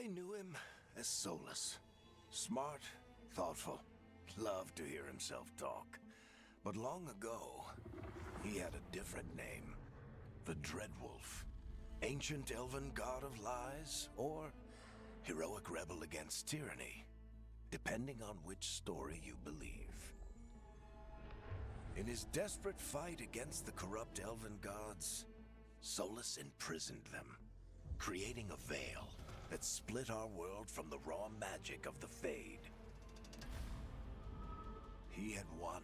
knew him as Solas. Smart, thoughtful, loved to hear himself talk. But long ago, he had a different name. The Dreadwolf. Ancient elven god of lies, or heroic rebel against tyranny, depending on which story you believe. In his desperate fight against the corrupt elven gods, Solas imprisoned them, creating a veil that split our world from the raw magic of the Fade. He had won.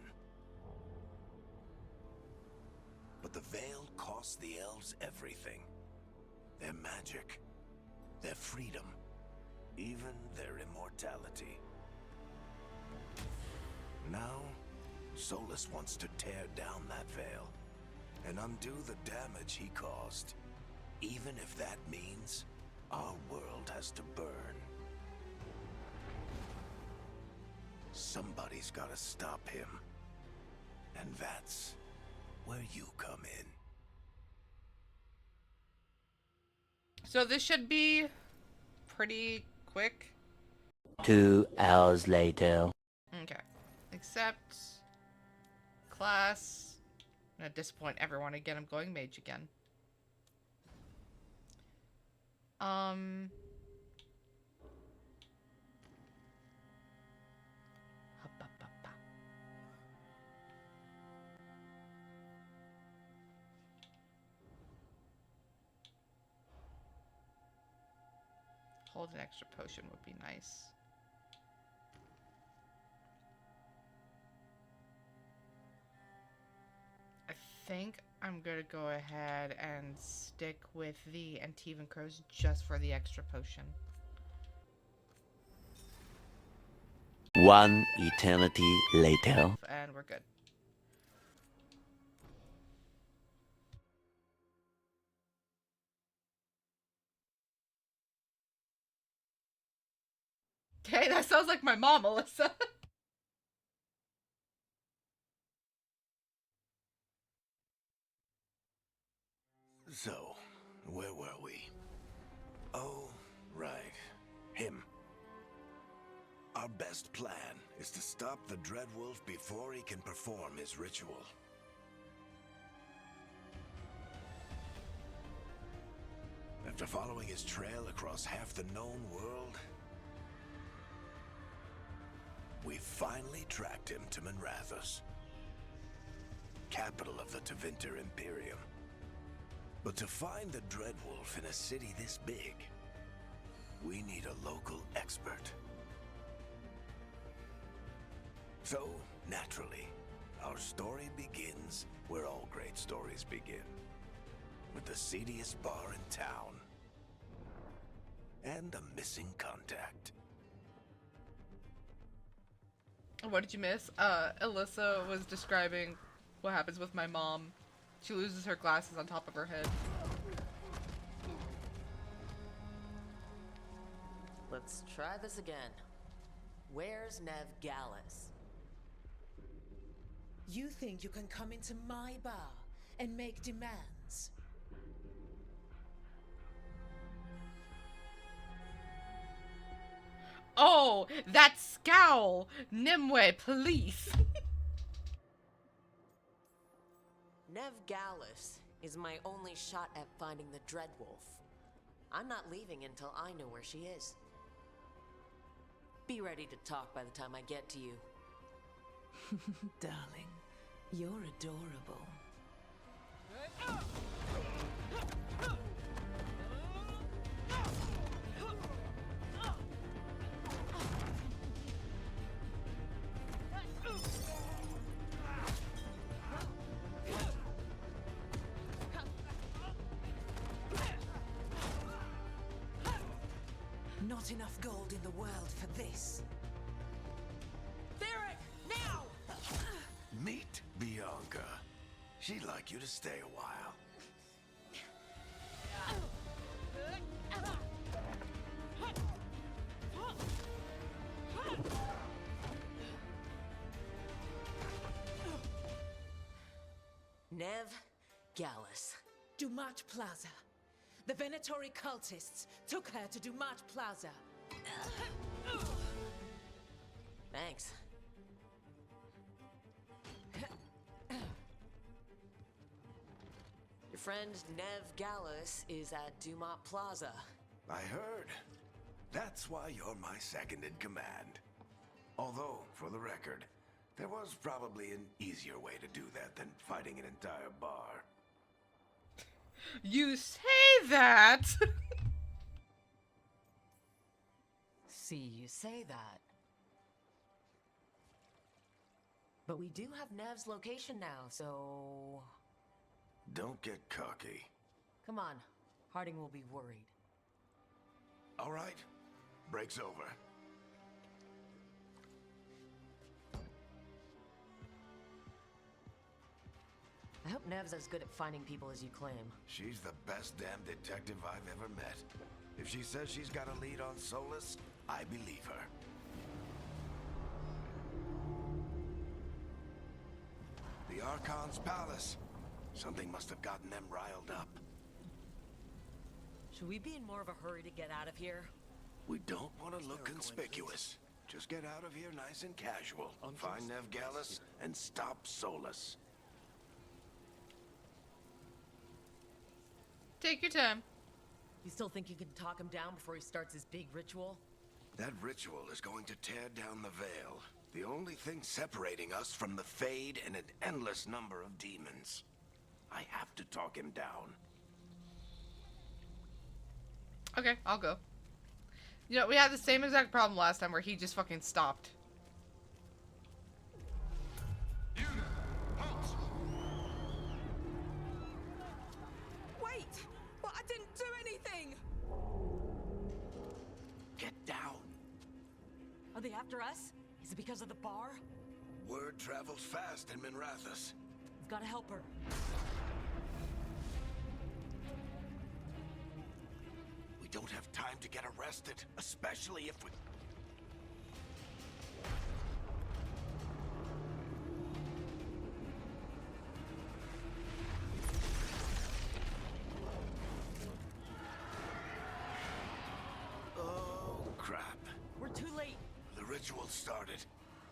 But the veil cost the elves everything. Their magic, their freedom, even their immortality. Now, Solas wants to tear down that veil and undo the damage he caused, even if that means our world has to burn. Somebody's gotta stop him. And that's where you come in. So this should be pretty quick. 2 hours later. Okay. Except class. I'm gonna disappoint everyone again. I'm going mage again. Hold an extra potion would be nice. I think I'm gonna go ahead and stick with the Antivan Crows just for the extra potion. 1 eternity later. And we're good. Okay, that sounds like my mom, Alyssa. So, where were we? Oh, right. Him. Our best plan is to stop the Dreadwolf before he can perform his ritual. After following his trail across half the known world, we finally tracked him to Minrathous, capital of the Tevinter Imperium. But to find the Dreadwolf in a city this big, we need a local expert. So, naturally, our story begins where all great stories begin. With the seediest bar in town. And a missing contact. What did you miss? Alyssa was describing what happens with my mom. She loses her glasses on top of her head. Let's try this again. Where's Nev Gallus? You think you can come into my bar and make demands? Oh, that scowl! Nimue, police! Nev Gallus is my only shot at finding the Dreadwolf. I'm not leaving until I know where she is. Be ready to talk by the time I get to you. Darling, you're adorable. Not enough gold in the world for this. Varric, now! Meet Bianca. She'd like you to stay a while. Nev Gallus. Dumat Plaza. The Venatori cultists took her to Dumat Plaza. Thanks. Your friend Nev Gallus is at Dumat Plaza. I heard. That's why you're my second in command. Although, for the record, there was probably an easier way to do that than fighting an entire bar. You say that. See, you say that. But we do have Nev's location now, so... Don't get cocky. Come on, Harding will be worried. All right, break's over. I hope Nev's as good at finding people as you claim. She's the best damn detective I've ever met. If she says she's got a lead on Solas, I believe her. The Archon's palace. Something must have gotten them riled up. Should we be in more of a hurry to get out of here? We don't want to look conspicuous. Just get out of here nice and casual. Find Nev Gallus and stop Solas. Take your time. You still think you can talk him down before he starts his big ritual? That ritual is going to tear down the veil. The only thing separating us from the Fade and an endless number of demons. I have to talk him down. Okay, I'll go. You know, we had the same exact problem last time where he just fucking stopped. Wait! But I didn't do anything! Get down. Are they after us? Is it because of the bar? Word travels fast in Minrathous. We've got to help her. We don't have time to get arrested, especially if we... Oh, crap. We're too late. The ritual started.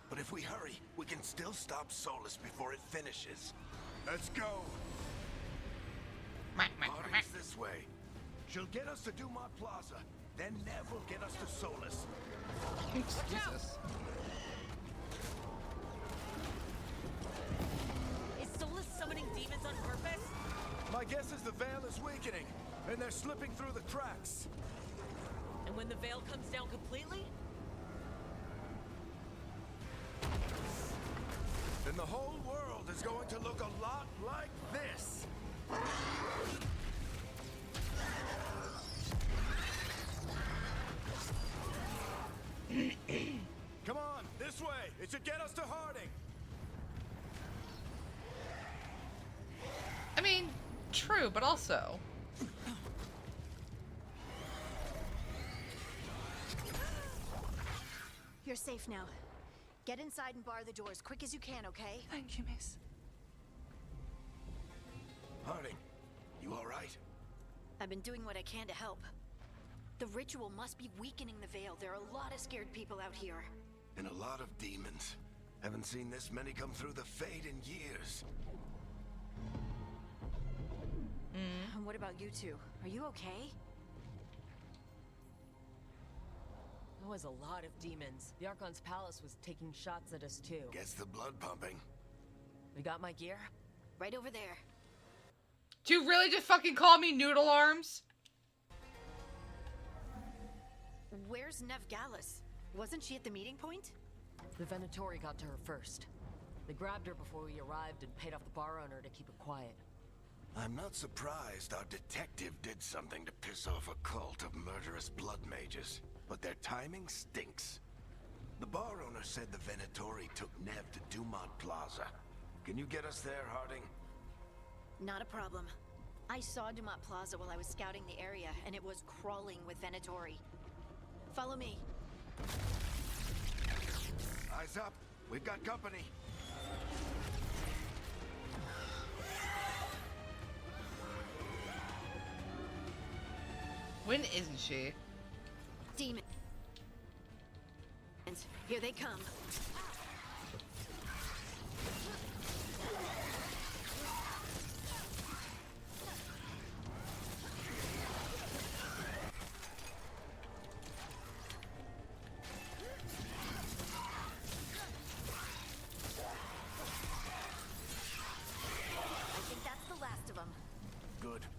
But if we hurry, we can still stop Solas before it finishes. Let's go. Harding's this way. She'll get us to Dumat Plaza. Then Nev will get us to Solas. Jesus. Is Solus summoning demons on purpose? My guess is the veil is weakening, and they're slipping through the cracks. And when the veil comes down completely? Then the whole world is going to look a lot like this. Come on, this way. It should get us to Harding. I mean, true, but also... You're safe now. Get inside and bar the doors quick as you can, okay? Thank you, miss. Harding, you all right? I've been doing what I can to help. The ritual must be weakening the veil. There are a lot of scared people out here. And a lot of demons. Haven't seen this many come through the Fade in years. And what about you two? Are you okay? There was a lot of demons. The Archon's palace was taking shots at us too. Gets the blood pumping. We got my gear? Right over there. Do you really just fucking call me Noodle Arms? Where's Nev Gallus? Wasn't she at the meeting point? The Venatori got to her first. They grabbed her before we arrived and paid off the bar owner to keep it quiet. I'm not surprised our detective did something to piss off a cult of murderous blood mages, but their timing stinks. The bar owner said the Venatori took Nev to Dumat Plaza. Can you get us there, Harding? Not a problem. I saw Dumat Plaza while I was scouting the area, and it was crawling with Venatori. Follow me. Eyes up. We've got company. When isn't she? Demons. Here they come.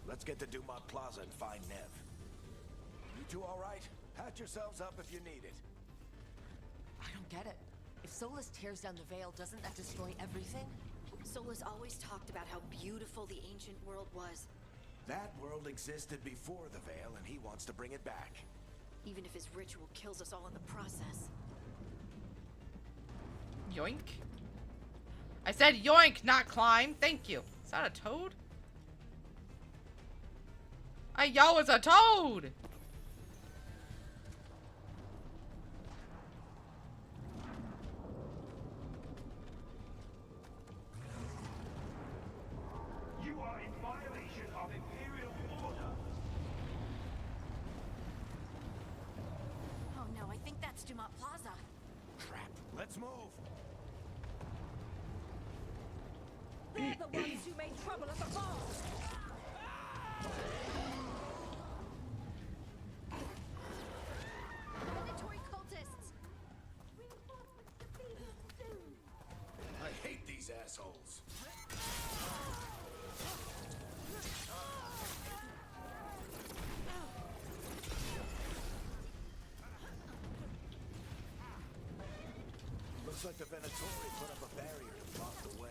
Let's get to Dumont Plaza and find Nev. You two all right? Patch yourselves up if you need it. I don't get it. If Solas tears down the Veil, doesn't that destroy everything? Solas always talked about how beautiful the ancient world was. That world existed before the Veil, and he wants to bring it back. Even if his ritual kills us all in the process. Yoink. I said yoink, not climb. Thank you. Is that a toad? Yo, it's a toad! You are in violation of Imperial order. Oh no, I think that's Dumont Plaza. Crap. Let's move. They're the ones who made trouble at the bar. Predatory cultists! I hate these assholes. Looks like the Venatori put up a barrier to block the way.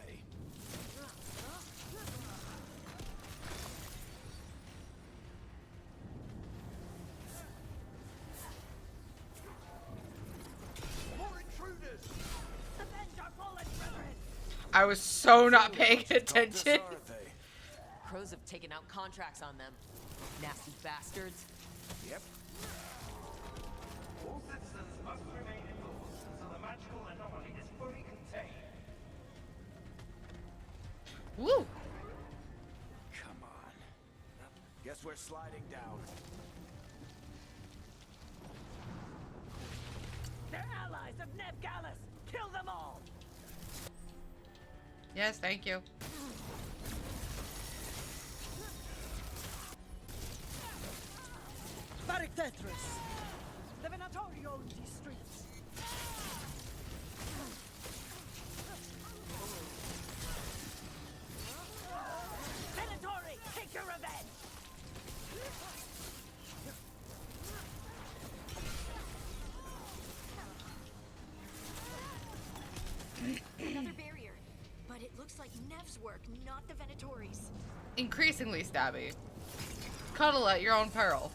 I was so not paying attention. Crows have taken out contracts on them. Nasty bastards. Yep. All citizens must remain indoors until the magical anomaly is fully contained. Woo! Come on. Guess we're sliding down. They're allies of Nev Gallus. Kill them all. Yes, thank you. Varric Tetris. The Venatori own these streets. Venatori, take your revenge. Another barrier. But it looks like Nev's work, not the Venatori's. Increasingly stabby. Cuddle at your own peril.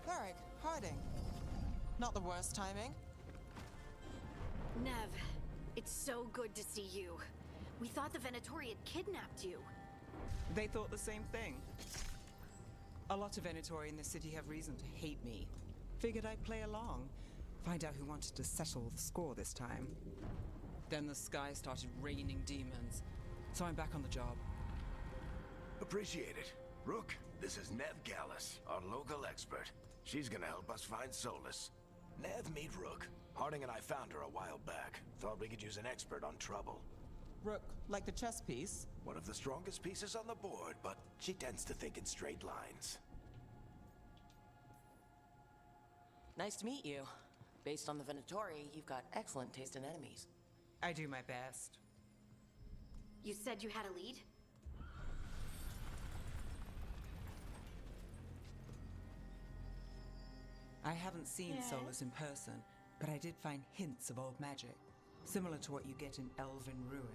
Varric, hiding. Not the worst timing. Nev, it's so good to see you. We thought the Venatori had kidnapped you. They thought the same thing. A lot of Venatori in the city have reason to hate me. Figured I'd play along. Find out who wanted to settle the score this time. Then the sky started raining demons. So I'm back on the job. Appreciate it. Rook, this is Nev Gallus, our local expert. She's gonna help us find Solas. Nev, meet Rook. Harding and I found her a while back. Thought we could use an expert on trouble. Rook, like the chess piece? One of the strongest pieces on the board, but she tends to think in straight lines. Nice to meet you. Based on the Venatori, you've got excellent taste in enemies. I do my best. You said you had a lead? I haven't seen Solas in person, but I did find hints of old magic, similar to what you get in elven ruins.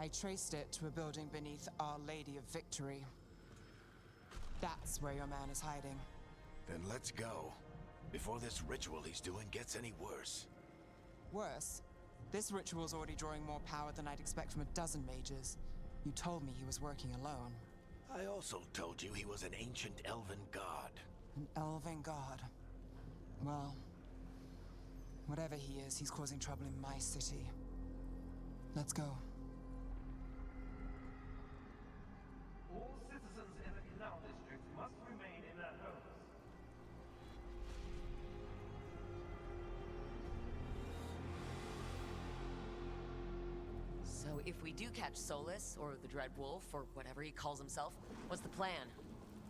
I traced it to a building beneath Our Lady of Victory. That's where your man is hiding. Then let's go. Before this ritual he's doing gets any worse. Worse, this ritual's already drawing more power than I'd expect from a dozen mages. You told me he was working alone. I also told you he was an ancient elven god. An elven god. Well, whatever he is, he's causing trouble in my city. Let's go. All citizens in the Canal District must remain in their homes. So if we do catch Solas, or the Dreadwolf, or whatever he calls himself, what's the plan?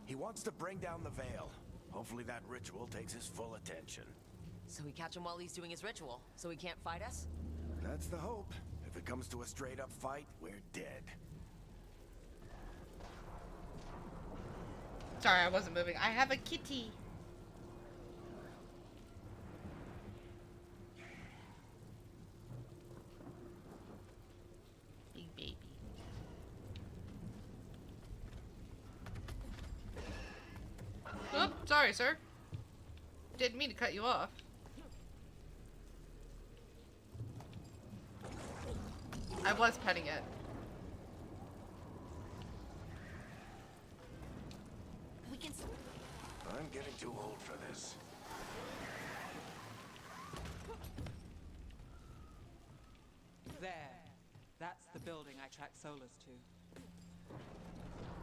He wants to bring down the Veil. Hopefully that ritual takes his full attention. So we catch him while he's doing his ritual, so he can't fight us? That's the hope. If it comes to a straight-up fight, we're dead. Sorry, I wasn't moving. I have a kitty. Big baby. Oh, sorry, sir. Didn't mean to cut you off. I was petting it. We can. I'm getting too old for this. There. That's the building I tracked Solas to.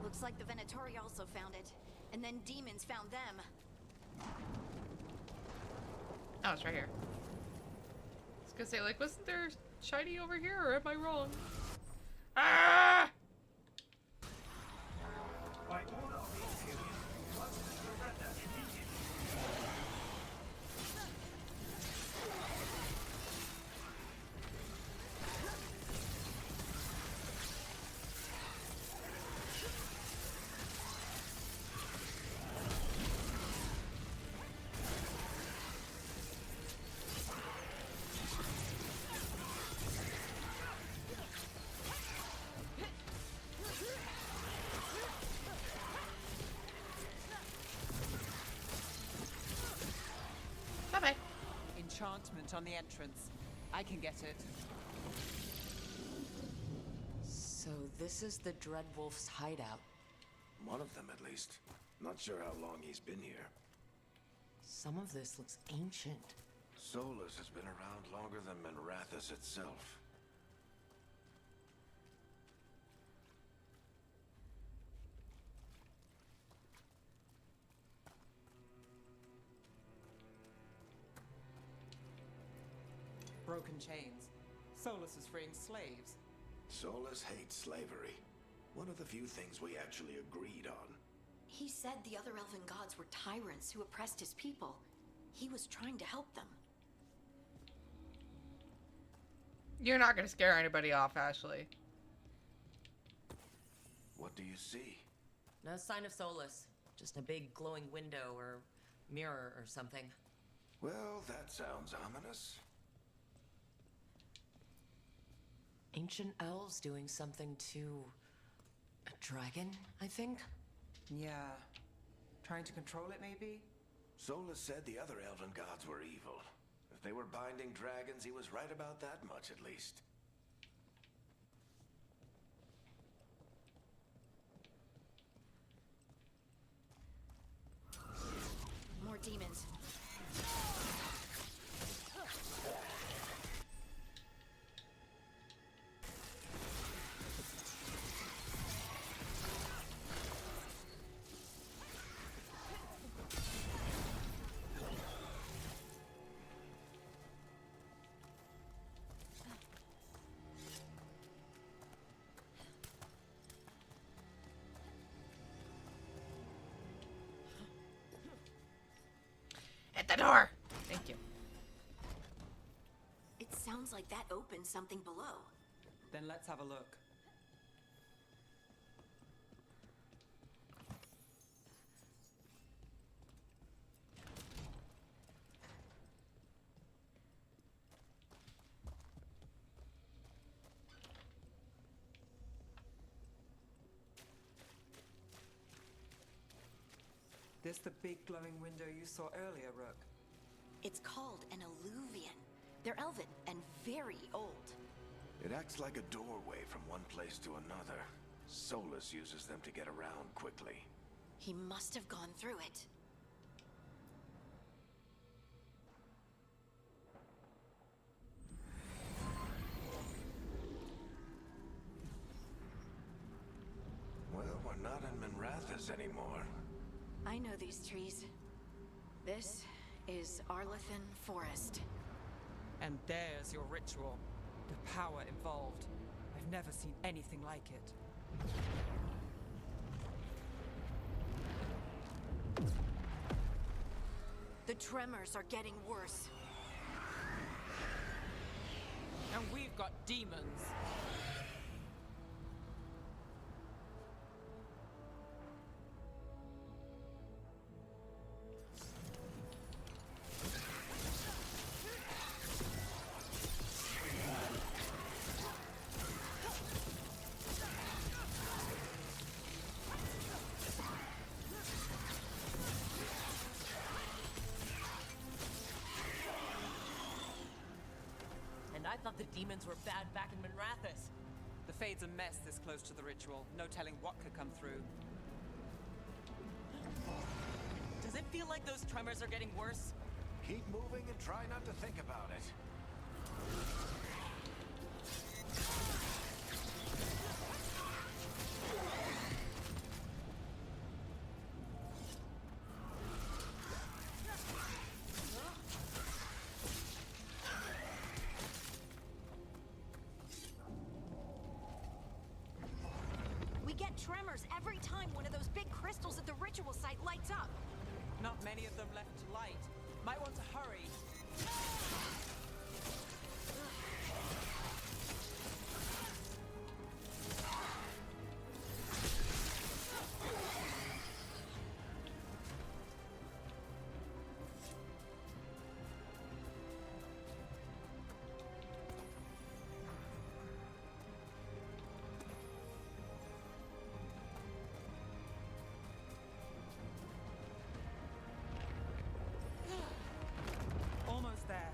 Looks like the Venatori also found it, and then demons found them. Oh, it's right here. I was gonna say, like, wasn't there shiny over here, or am I wrong? Ah! By order of the Imperium, you must surrender immediately. Bye-bye. Enchantment on the entrance. I can get it. So this is the Dreadwolf's hideout. One of them, at least. Not sure how long he's been here. Some of this looks ancient. Solas has been around longer than Manrathus itself. Broken chains. Solas is freeing slaves. Solas hates slavery. One of the few things we actually agreed on. He said the other elven gods were tyrants who oppressed his people. He was trying to help them. You're not gonna scare anybody off, Ashley. What do you see? No sign of Solas. Just a big glowing window or mirror or something. Well, that sounds ominous. Ancient elves doing something to a dragon, I think? Yeah. Trying to control it, maybe? Solas said the other elven gods were evil. If they were binding dragons, he was right about that much, at least. More demons. At the door! Thank you. It sounds like that opened something below. Then let's have a look. This the big glowing window you saw earlier, Rook? It's called an alluvian. They're elven and very old. It acts like a doorway from one place to another. Solas uses them to get around quickly. He must have gone through it. anymore. I know these trees. This is Arlethan Forest. And there's your ritual. The power involved. I've never seen anything like it. The tremors are getting worse. And we've got demons. I thought the demons were bad back in Minrathous. The Fade's a mess this close to the ritual. No telling what could come through. Does it feel like those tremors are getting worse? Keep moving and try not to think about it. Tremors every time one of those big crystals at the ritual site lights up. Not many of them left to light. Might want to hurry. Almost there.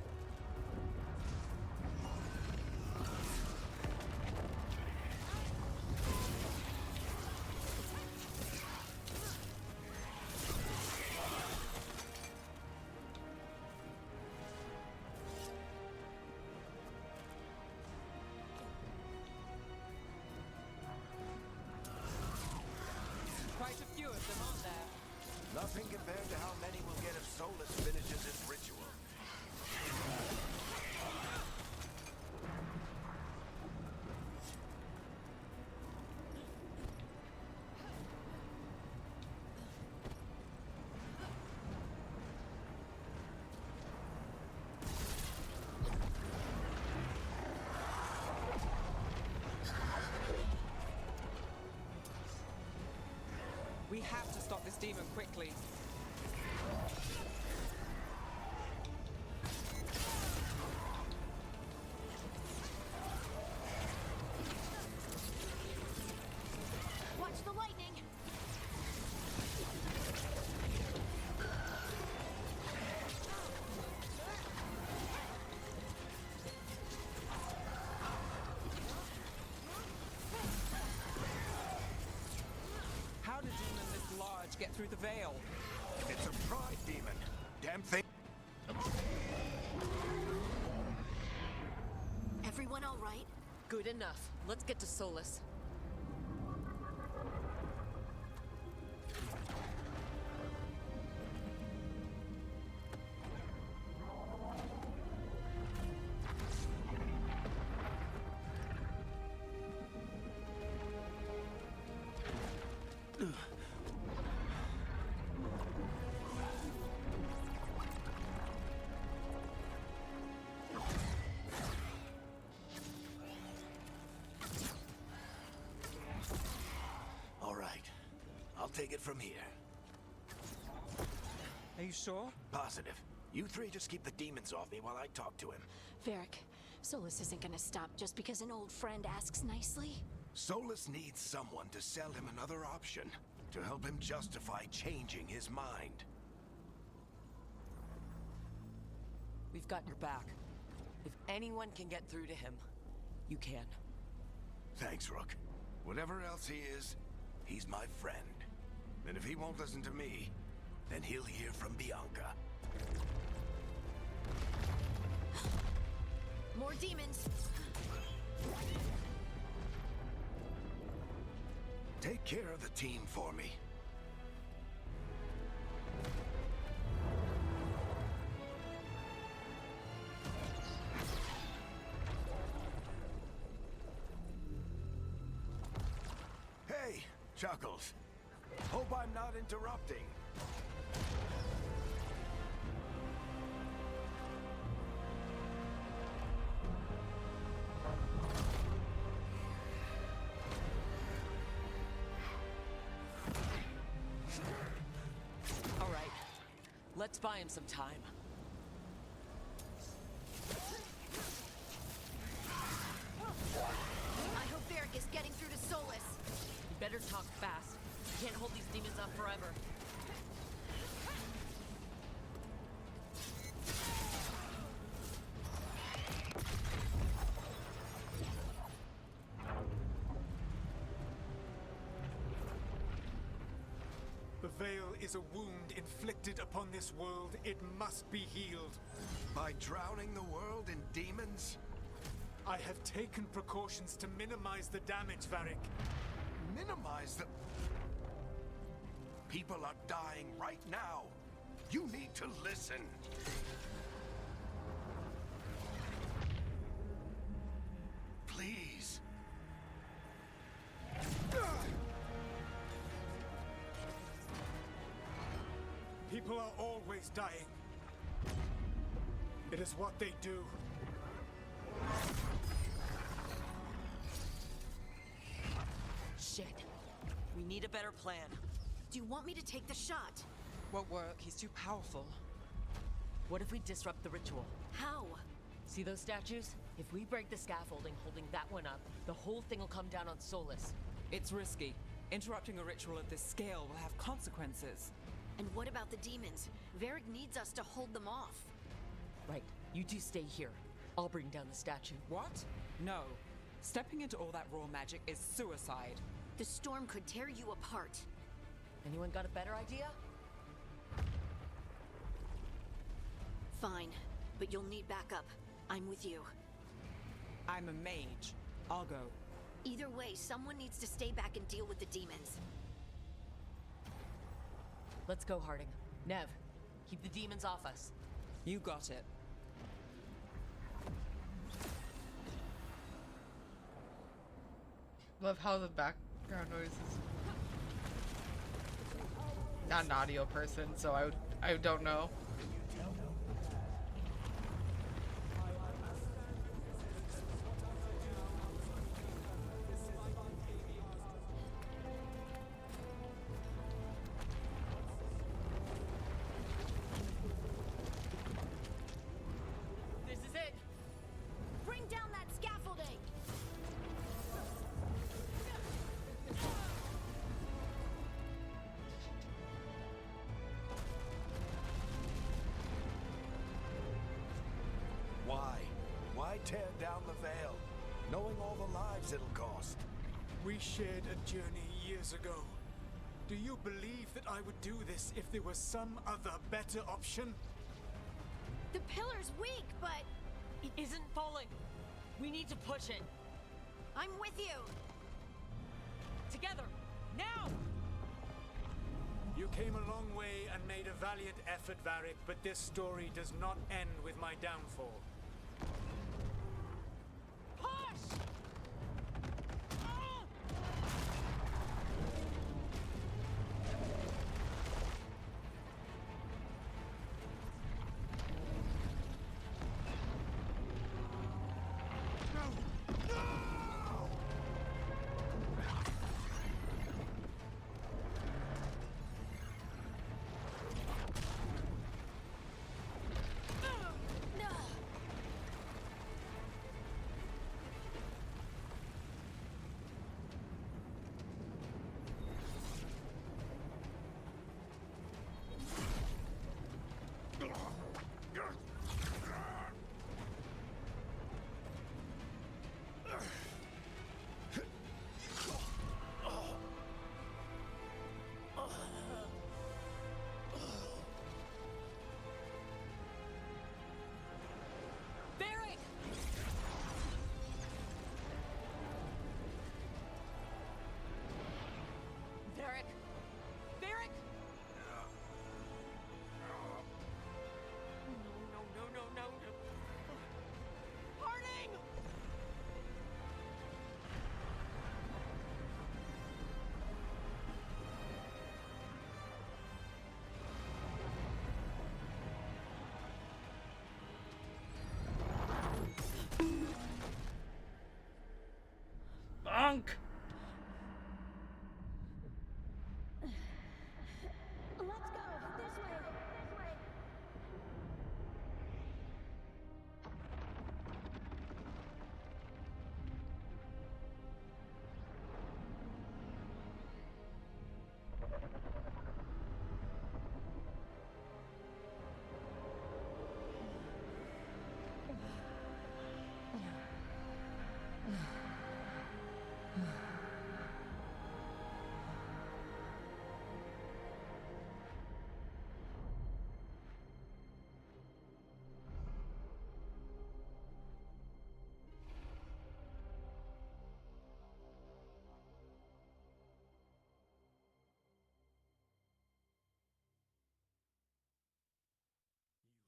Quite a few of them, aren't there? Nothing compared to how many we'll get if Solas finishes his ritual. We have to stop this demon quickly. Watch the lightning! How did demon this large get through the veil? It's a pride demon. Damn thing. Everyone all right? Good enough. Let's get to Solas. All right. I'll take it from here. Are you sure? Positive. You three just keep the demons off me while I talk to him. Varric, Solas isn't gonna stop just because an old friend asks nicely. Solas needs someone to sell him another option, to help him justify changing his mind. We've got your back. If anyone can get through to him, you can. Thanks, Rook. Whatever else he is, he's my friend. And if he won't listen to me, then he'll hear from Bianca. More demons! Take care of the team for me. Chuckles. Hope I'm not interrupting. All right. Let's buy him some time. I hope Varric is getting through to Solas. You better talk fast. You can't hold these demons up forever. The veil is a wound inflicted upon this world. It must be healed. By drowning the world in demons? I have taken precautions to minimize the damage, Varric. Minimize the... People are dying right now. You need to listen. Please. People are always dying. It is what they do. Shit. We need a better plan. Do you want me to take the shot? Won't work. He's too powerful. What if we disrupt the ritual? How? See those statues? If we break the scaffolding holding that one up, the whole thing will come down on Solas. It's risky. Interrupting a ritual of this scale will have consequences. And what about the demons? Varric needs us to hold them off. Right. You two stay here. I'll bring down the statue. What? No. Stepping into all that raw magic is suicide. The storm could tear you apart. Anyone got a better idea? Fine, but you'll need backup. I'm with you. I'm a mage. I'll go. Either way, someone needs to stay back and deal with the demons. Let's go, Harding. Nev, keep the demons off us. You got it. Love how the background noise is not an audio person, so I don't know. This is it! Bring down that scaffolding! Why tear down the veil, knowing all the lives it'll cost? We shared a journey years ago. Do you believe that I would do this if there was some other better option? The pillar's weak, but It isn't falling. We need to push it. I'm with you. Together! Now! You came a long way and made a valiant effort, Varric, but this story does not end with my downfall. Push! drunk.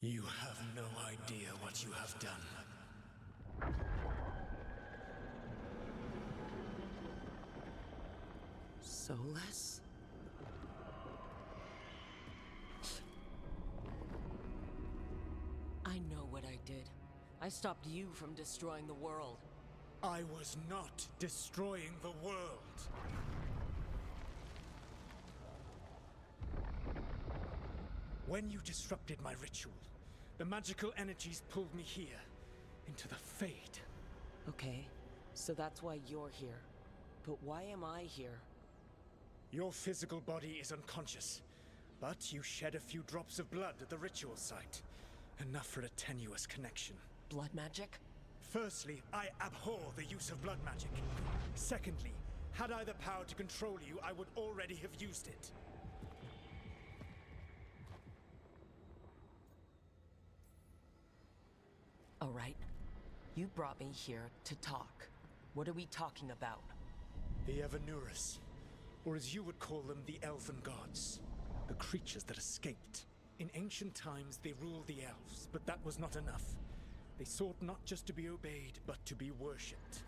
You have no idea what you have done. Solas? I know what I did. I stopped you from destroying the world. I was not destroying the world. When you disrupted my ritual, the magical energies pulled me here, into the Fade. Okay, so that's why you're here. But why am I here? Your physical body is unconscious, but you shed a few drops of blood at the ritual site. Enough for a tenuous connection. Blood magic? Firstly, I abhor the use of blood magic. Secondly, had I the power to control you, I would already have used it. All right. You brought me here to talk. What are we talking about? The Evanuris, or as you would call them, the Elven Gods. The creatures that escaped. In ancient times, they ruled the elves, but that was not enough. They sought not just to be obeyed, but to be worshipped.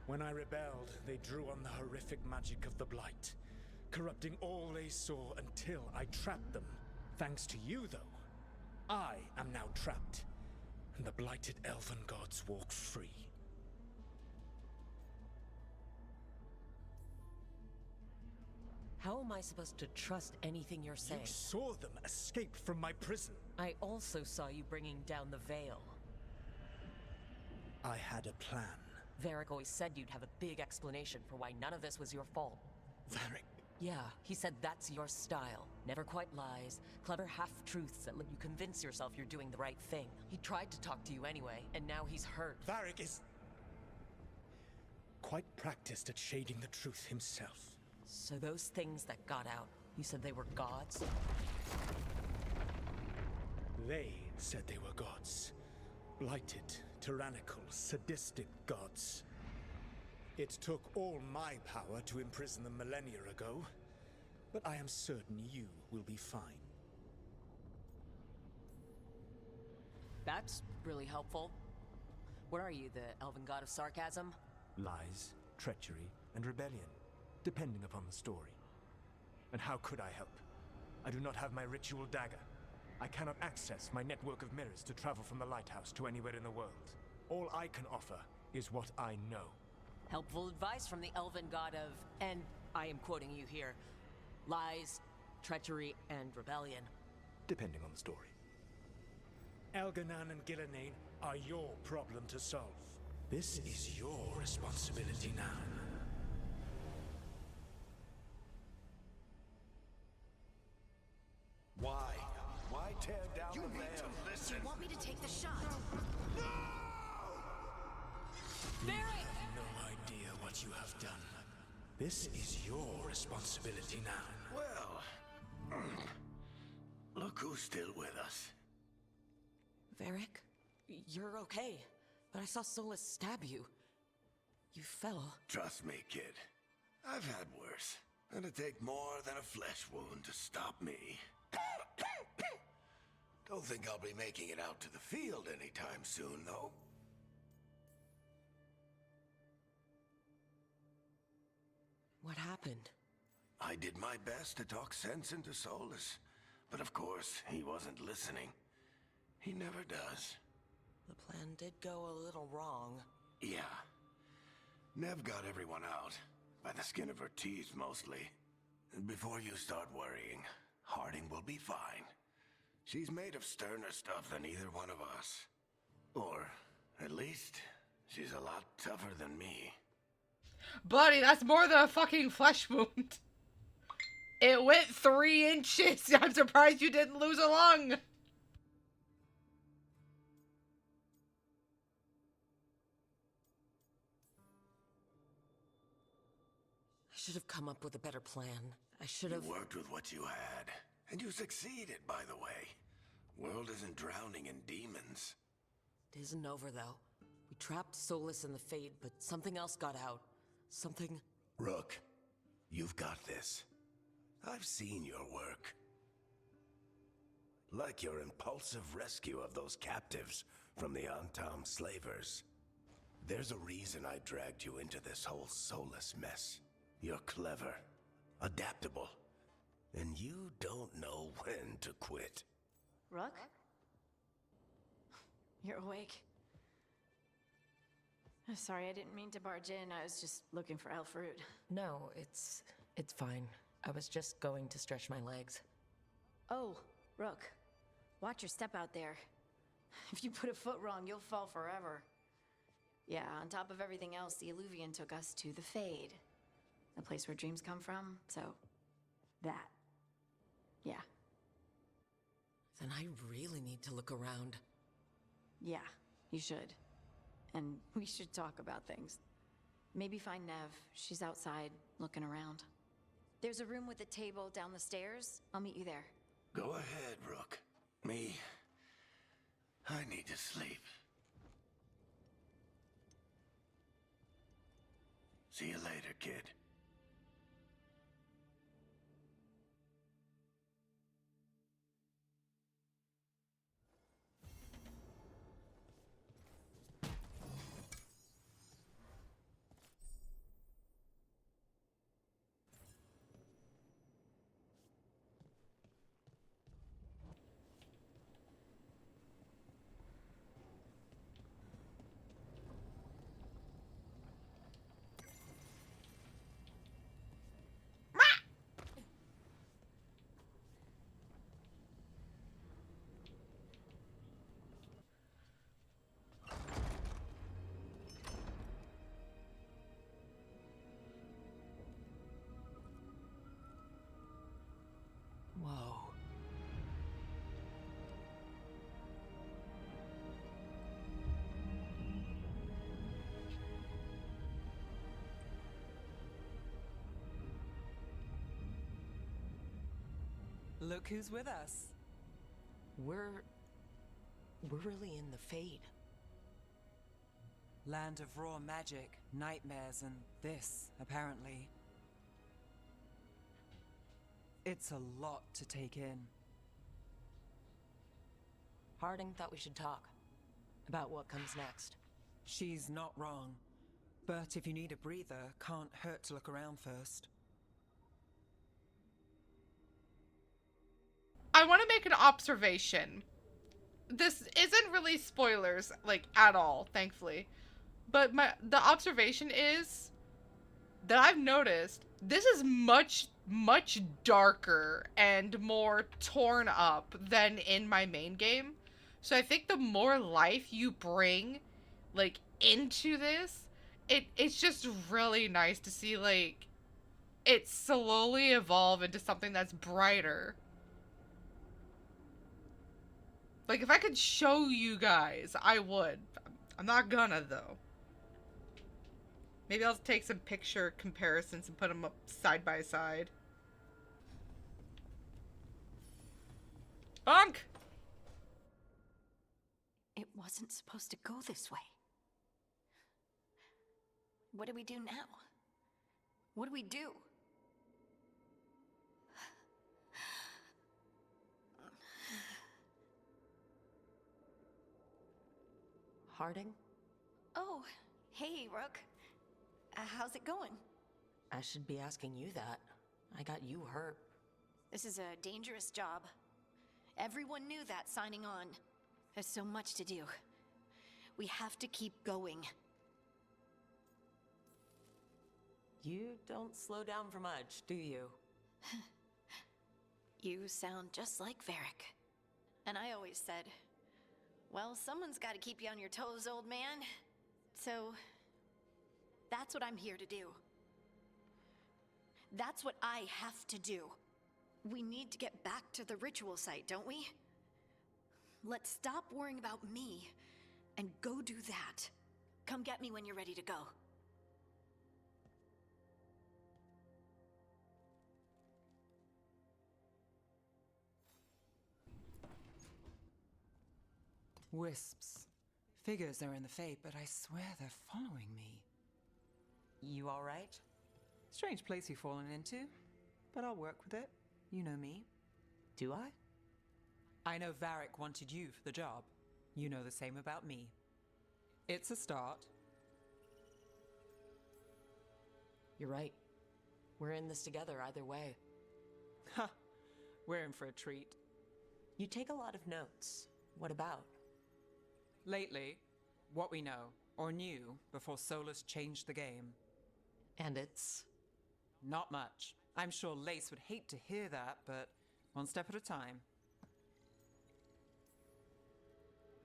When I rebelled, they drew on the horrific magic of the Blight, corrupting all they saw until I trapped them. Thanks to you, though, I am now trapped, and the blighted Elven Gods walk free. How am I supposed to trust anything you're saying? You saw them escape from my prison. I also saw you bringing down the veil. I had a plan. Varric always said you'd have a big explanation for why none of this was your fault. Varric? Yeah, he said that's your style. Never quite lies, clever half-truths that let you convince yourself you're doing the right thing. He tried to talk to you anyway, and now he's hurt. Varric is quite practiced at shading the truth himself. So those things that got out, you said they were gods? They said they were gods. Blighted, tyrannical, sadistic gods. It took all my power to imprison them millennia ago, but I am certain you will be fine. That's really helpful. What are you, the elven god of sarcasm? Lies, treachery, and rebellion, depending upon the story. And how could I help? I do not have my ritual dagger. I cannot access my network of mirrors to travel from the lighthouse to anywhere in the world. All I can offer is what I know. Helpful advice from the elven god of, and I am quoting you here, lies, treachery, and rebellion. Depending on the story. Elganan and Gillenane are your problem to solve. This is your responsibility now. Why? Why tear down the veil? Do you want me to take the shot? You have no idea what you have done. This is your responsibility now. Well, look who's still with us. Varric, you're okay. But I saw Solas stab you. You fell. Trust me, kid. I've had worse. It'd take more than a flesh wound to stop me. Don't think I'll be making it out to the field anytime soon, though. What happened? I did my best to talk sense into Solas, but of course, he wasn't listening. He never does. The plan did go a little wrong. Yeah. Nev got everyone out, by the skin of her teeth mostly. Before you start worrying, Harding will be fine. She's made of sterner stuff than either one of us. Or, at least, she's a lot tougher than me. Buddy, that's more than a fucking flesh wound. It went 3 inches. I'm surprised you didn't lose a lung. I should have come up with a better plan. I should have... You worked with what you had, and you succeeded, by the way. World isn't drowning in demons. It isn't over, though. We trapped Solas in the Fade, but something else got out. Something... Rook, you've got this. I've seen your work. Like your impulsive rescue of those captives from the Antam slavers. There's a reason I dragged you into this whole Solas mess. You're clever, adaptable, and you don't know when to quit. Rook? You're awake. Sorry, I didn't mean to barge in. I was just looking for Alfruit. No, it's fine. I was just going to stretch my legs. Oh, Rook. Watch your step out there. If you put a foot wrong, you'll fall forever. Yeah, on top of everything else, the Illuvian took us to the Fade. The place where dreams come from, so... that. Yeah. Then I really need to look around. Yeah, you should. And we should talk about things. Maybe find Nev. She's outside, looking around. There's a room with a table down the stairs. I'll meet you there. Go ahead, Rook. Me, I need to sleep. See you later, kid. Whoa. Look who's with us. We're really in the Fade. Land of raw magic, nightmares, and this, apparently. It's a lot to take in. Harding thought we should talk about what comes next. She's not wrong. But if you need a breather, can't hurt to look around first. I want to make an observation. This isn't really spoilers, like, at all, thankfully. But the observation is that I've noticed this is much darker and more torn up than in my main game. So I think the more life you bring, like, into this, it's just really nice to see, like, it slowly evolve into something that's brighter. Like, if I could show you guys, I would. I'm not gonna, though. Maybe I'll take some picture comparisons and put them up side by side. Bonk! It wasn't supposed to go this way. What do we do now? What do we do? Harding? Oh, hey, Rook. How's it going? I should be asking you that. I got you hurt. This is a dangerous job. Everyone knew that signing on. There's so much to do. We have to keep going. You don't slow down for much, do you? You sound just like Varric. And I always said, well, someone's got to keep you on your toes, old man. So, that's what I'm here to do. That's what I have to do. We need to get back to the ritual site, don't we? Let's stop worrying about me and go do that. Come get me when you're ready to go. Wisps. Figures are in the Fate, but I swear they're following me. You alright? Strange place you've fallen into, but I'll work with it. You know me. Do I? I know Varric wanted you for the job. You know the same about me. It's a start. You're right. We're in this together either way. Ha! We're in for a treat. You take a lot of notes. What about? Lately, what we know, or knew, before Solas changed the game. And it's... Not much. I'm sure Lace would hate to hear that, but one step at a time.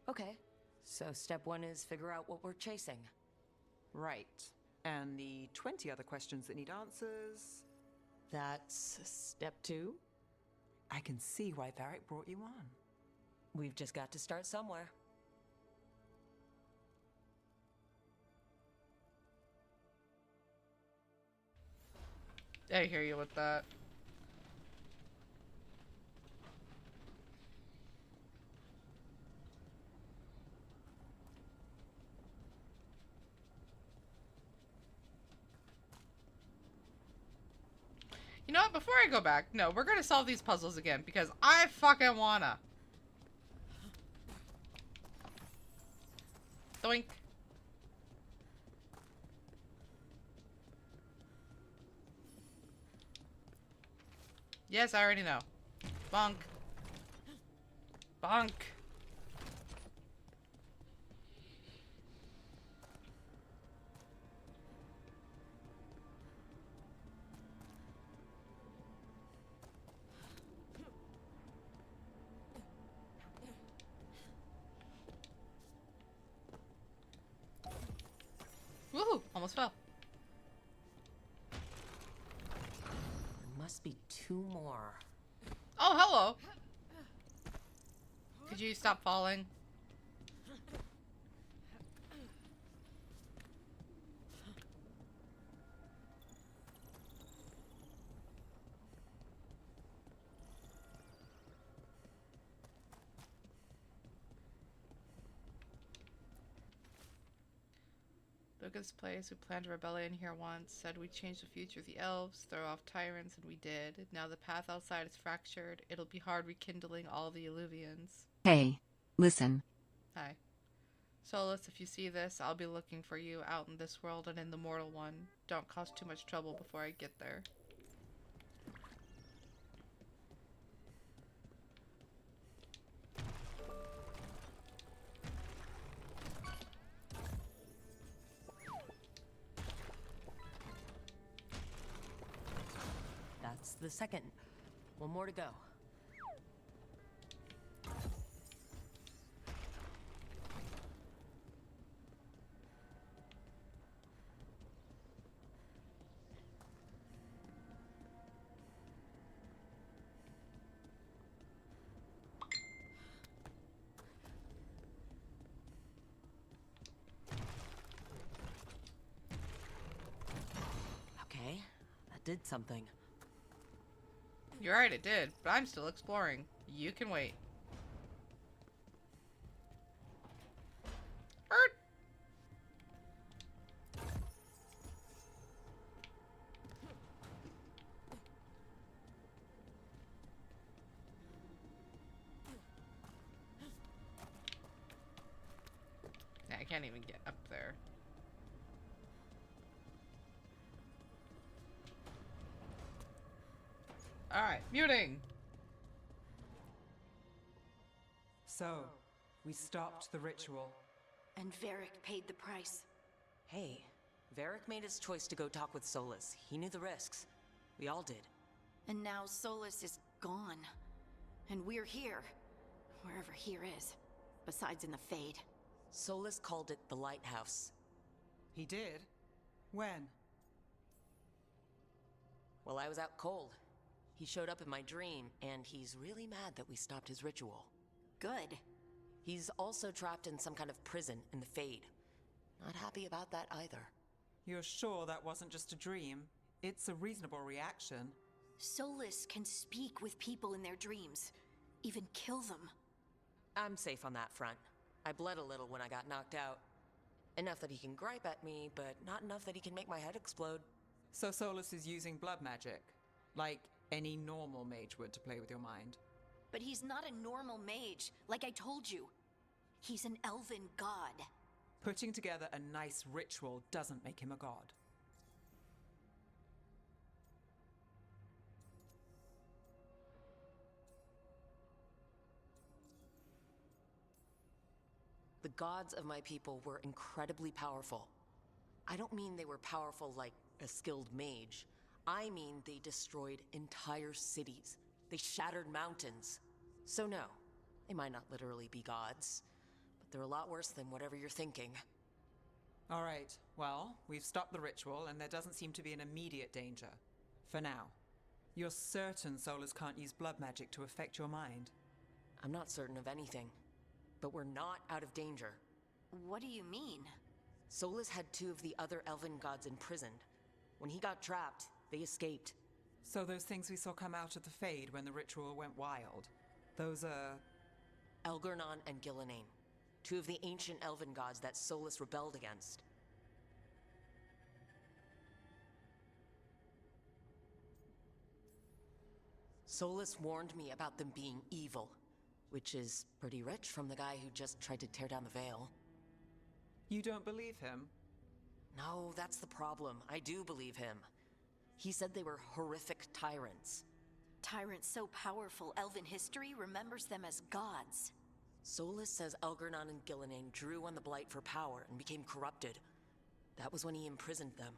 Okay. So step 1 is figure out what we're chasing. Right. And the 20 other questions that need answers... That's step 2? I can see why Varric brought you on. We've just got to start somewhere. I hear you with that. You know what? Before I go back, no, we're gonna solve these puzzles again because I fucking wanna. Doink. Yes, I already know. Bonk. Bonk. Woohoo! Almost fell. There must be 2 more. Oh, hello! Could you stop falling? Lucas Place, who planned a rebellion here once, said we'd change the future of the elves, throw off tyrants, and we did. Now the path outside is fractured. It'll be hard rekindling all the Illuvians. Hey, listen. Hi. Solas, if you see this, I'll be looking for you out in this world and in the mortal one. Don't cause too much trouble before I get there. That's the second. 1 more to go. Okay, that did something. You're right, it did, but I'm still exploring. You can wait. Bird! I can't even get up there. Alright, muting! So, we stopped the ritual. And Varric paid the price. Hey, Varric made his choice to go talk with Solas. He knew the risks. We all did. And now Solas is gone. And we're here. Wherever here is. Besides in the Fade. Solas called it the Lighthouse. He did? When? Well, I was out cold. He showed up in my dream, and he's really mad that we stopped his ritual. Good. He's also trapped in some kind of prison in the Fade. Not happy about that either. You're sure that wasn't just a dream? It's a reasonable reaction. Solas can speak with people in their dreams. Even kill them. I'm safe on that front. I bled a little when I got knocked out. Enough that he can gripe at me, but not enough that he can make my head explode. So Solas is using blood magic? Like any normal mage would to play with your mind? But he's not a normal mage, like I told you. He's an elven god. Putting together a nice ritual doesn't make him a god. The gods of my people were incredibly powerful. I don't mean they were powerful like a skilled mage. I mean they destroyed entire cities. They shattered mountains. So no, they might not literally be gods, but they're a lot worse than whatever you're thinking. All right, well, we've stopped the ritual and there doesn't seem to be an immediate danger. For now. You're certain Solas can't use blood magic to affect your mind? I'm not certain of anything, but we're not out of danger. What do you mean? Solas had 2 of the other elven gods imprisoned. When he got trapped, they escaped. So those things we saw come out of the Fade when the ritual went wild, those are... Elgurnon and Gillenane, 2 of the ancient elven gods that Solas rebelled against. Solas warned me about them being evil, which is pretty rich from the guy who just tried to tear down the veil. You don't believe him? No, that's the problem. I do believe him. He said they were horrific tyrants. Tyrants so powerful, elven history remembers them as gods. Solas says Elgurnon and Gillenane drew on the Blight for power and became corrupted. That was when he imprisoned them.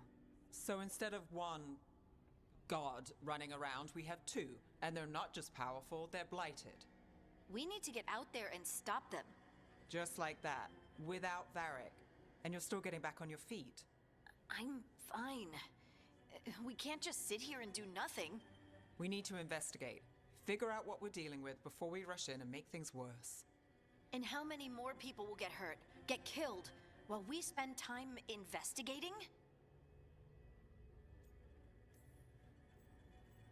So instead of one god running around, we have 2. And they're not just powerful, they're blighted. We need to get out there and stop them. Just like that, without Varric. And you're still getting back on your feet. I'm fine. We can't just sit here and do nothing. We need to investigate. Figure out what we're dealing with before we rush in and make things worse. And how many more people will get hurt, get killed, while we spend time investigating?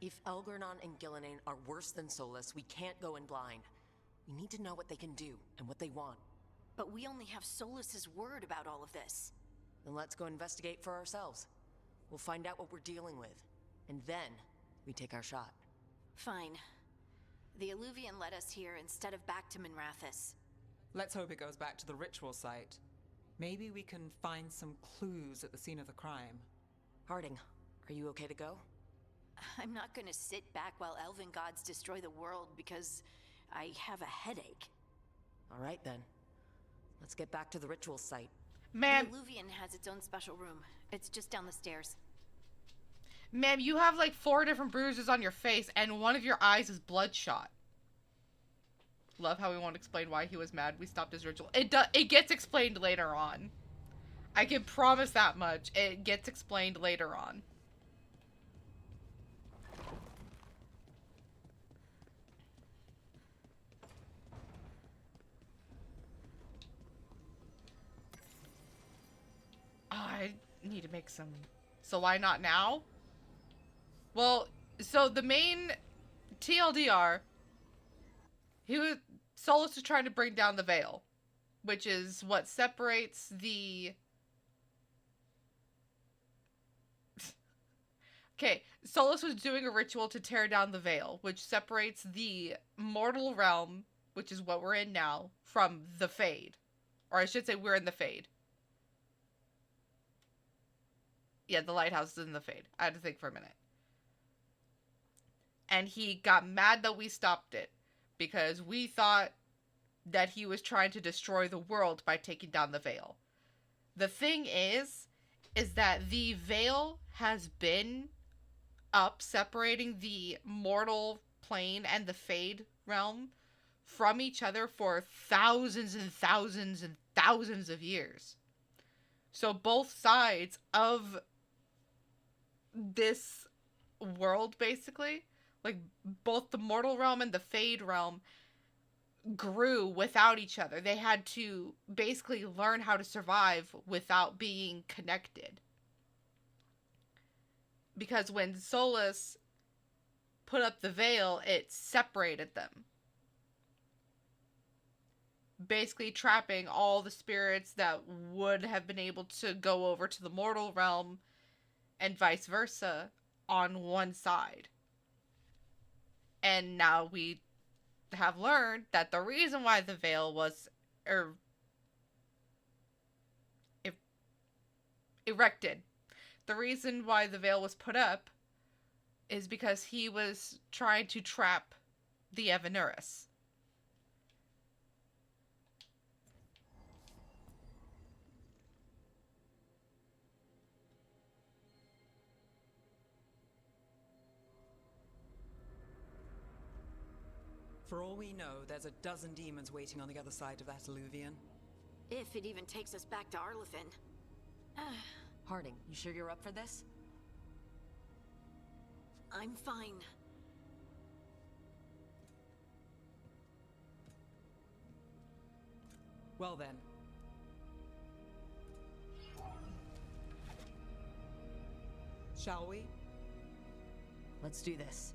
If Elgurnon and Gillenane are worse than Solas, we can't go in blind. We need to know what they can do and what they want. But we only have Solas's word about all of this. Then let's go investigate for ourselves. We'll find out what we're dealing with, and then we take our shot. Fine. The Illuvian led us here instead of back to Minrathous. Let's hope it goes back to the ritual site. Maybe we can find some clues at the scene of the crime. Harding, are you okay to go? I'm not gonna sit back while elven gods destroy the world because I have a headache. All right then. Let's get back to the ritual site. Ma'am, The Illuvian has its own special room. It's just down the stairs. ma'am, you have like 4 different bruises on your face and one of your eyes is bloodshot. Love how we won't explain why he was mad we stopped his ritual. It gets explained later on. I can promise that much. It gets explained later on. I need to make some... So why not now? Well, so the main TLDR, Solas was trying to bring down the veil, which is what separates the... Okay, Solas was doing a ritual to tear down the veil, which separates the mortal realm, which is what we're in now, from the Fade. Or I should say we're in the Fade. Yeah, the lighthouse is in the Fade. I had to think for a minute. And he got mad that we stopped it because we thought that he was trying to destroy the world by taking down the veil. The thing is, is that the veil has been up, separating the mortal plane and the Fade realm from each other for thousands and thousands and thousands of years. So both sides of this world, basically, like both the mortal realm and the Fade realm, grew without each other. They had to basically learn how to survive without being connected. Because when Solas put up the veil, it separated them. Basically trapping all the spirits that would have been able to go over to the mortal realm and vice versa on one side. And now we have learned that the reason why the veil was erected, the reason why the veil was put up, is because he was trying to trap the Evanurus. For all we know, there's a dozen demons waiting on the other side of that alluvion. If it even takes us back to Arlefin. Harding, you sure you're up for this? I'm fine. Well then. Shall we? Let's do this.